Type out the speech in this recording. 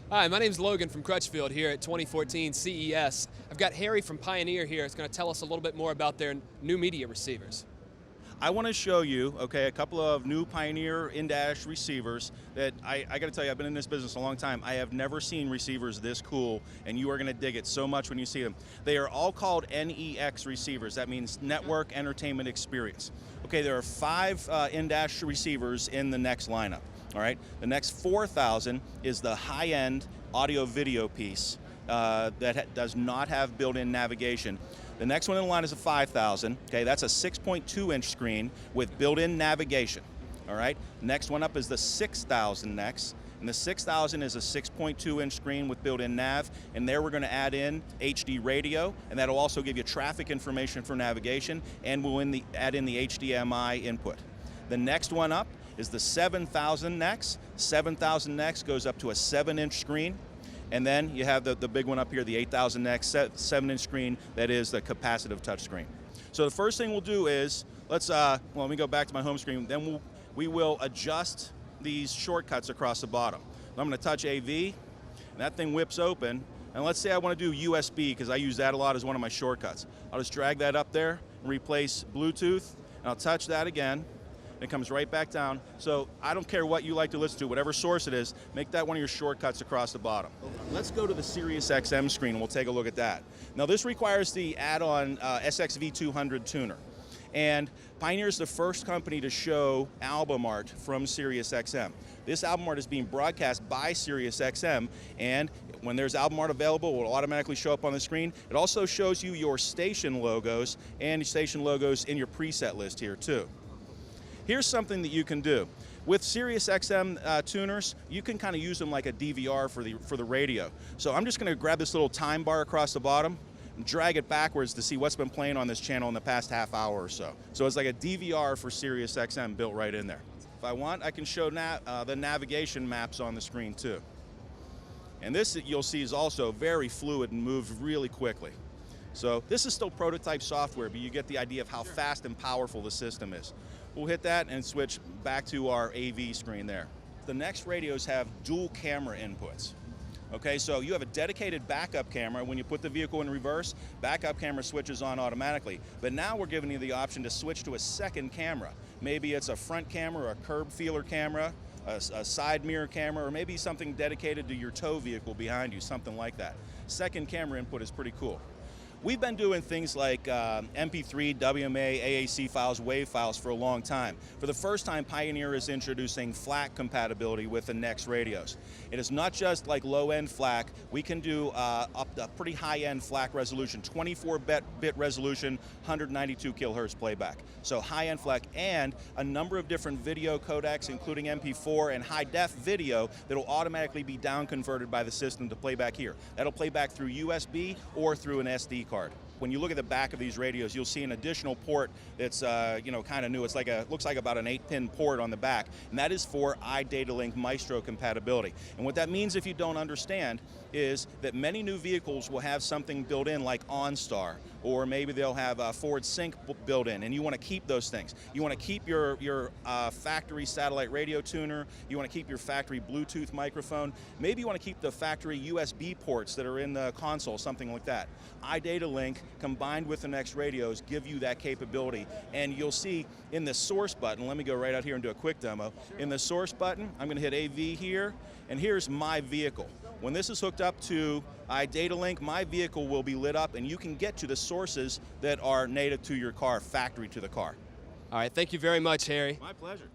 Hi, my name's Logan from Crutchfield here at 2014 CES. I've got Harry from Pioneer here. It's going to tell us a little bit more about their new media receivers. I want to show you, okay, a couple of new Pioneer in-dash receivers that I got to tell you, I've been in this business a long time. I have never seen receivers this cool, and you are going to dig it so much when you see them. They are all called NEX receivers. That means Network Entertainment Experience. Okay, there are 5 in-dash receivers in the NEX lineup. All right, the NEX 4000 is the high-end audio-video piece that does not have built-in navigation. The next one in line is a 5000. Okay, that's a 6.2-inch screen with built-in navigation. All right, next one up is the 6000 NEX, and the 6000 is a 6.2-inch screen with built-in nav, and there we're going to add in HD radio, and that'll also give you traffic information for navigation, and we'll add in the HDMI input. The next one up is the 7000 NEX. 7000 NEX goes up to a 7-inch screen. And then you have the big one up here, the 8000 NEX, 7-inch screen that is the capacitive touchscreen. So the first thing we'll do is, let me go back to my home screen, then we will adjust these shortcuts across the bottom. I'm going to touch AV, and that thing whips open. And let's say I want to do USB, because I use that a lot as one of my shortcuts. I'll just drag that up there and replace Bluetooth, and I'll touch that again. It comes right back down. So I don't care what you like to listen to, whatever source it is, make that one of your shortcuts across the bottom. Let's go to the Sirius XM screen and we'll take a look at that. Now this requires the add-on SXV200 tuner. And Pioneer is the first company to show album art from Sirius XM. This album art is being broadcast by Sirius XM, and when there's album art available, it will automatically show up on the screen. It also shows you your station logos and station logos in your preset list here too. Here's something that you can do. With Sirius XM tuners, you can kind of use them like a DVR for the radio. So I'm just going to grab this little time bar across the bottom and drag it backwards to see what's been playing on this channel in the past half hour or so. So it's like a DVR for Sirius XM built right in there. If I want, I can show the navigation maps on the screen too. And this, you'll see, is also very fluid and moves really quickly. So this is still prototype software, but you get the idea of how fast and powerful the system is. We'll hit that and switch back to our AV screen there. The NEX radios have dual camera inputs. Okay, so you have a dedicated backup camera. When you put the vehicle in reverse, backup camera switches on automatically. But now we're giving you the option to switch to a second camera. Maybe it's a front camera, or a curb feeler camera, a side mirror camera, or maybe something dedicated to your tow vehicle behind you, something like that. Second camera input is pretty cool. We've been doing things like MP3, WMA, AAC files, WAV files for a long time. For the first time, Pioneer is introducing FLAC compatibility with the NEX radios. It is not just like low-end FLAC. We can do up to pretty high-end FLAC resolution, 24-bit resolution, 192 kilohertz playback. So high-end FLAC, and a number of different video codecs, including MP4 and high-def video, that will automatically be down-converted by the system to play back here. That'll play back through USB or through an SD card. When you look at the back of these radios, you'll see an additional port that's kind of new. It's like looks like about an 8-pin port on the back, and that is for iDataLink Maestro compatibility. And what that means, if you don't understand, is that many new vehicles will have something built in like OnStar, or maybe they'll have Forward Sync built in, and you want to keep those things. You want to keep your factory satellite radio tuner. You want to keep your factory Bluetooth microphone. Maybe you want to keep the factory USB ports that are in the console, something like that. iDataLink combined with the NEX radios give you that capability, and you'll see in the source button, let me go right out here and do a quick demo. Sure. In the source button, I'm going to hit AV here, and here's my vehicle. When this is hooked up to iDataLink, my vehicle will be lit up, and you can get to the sources that are native to your car, factory to the car. All right, thank you very much, Harry. My pleasure.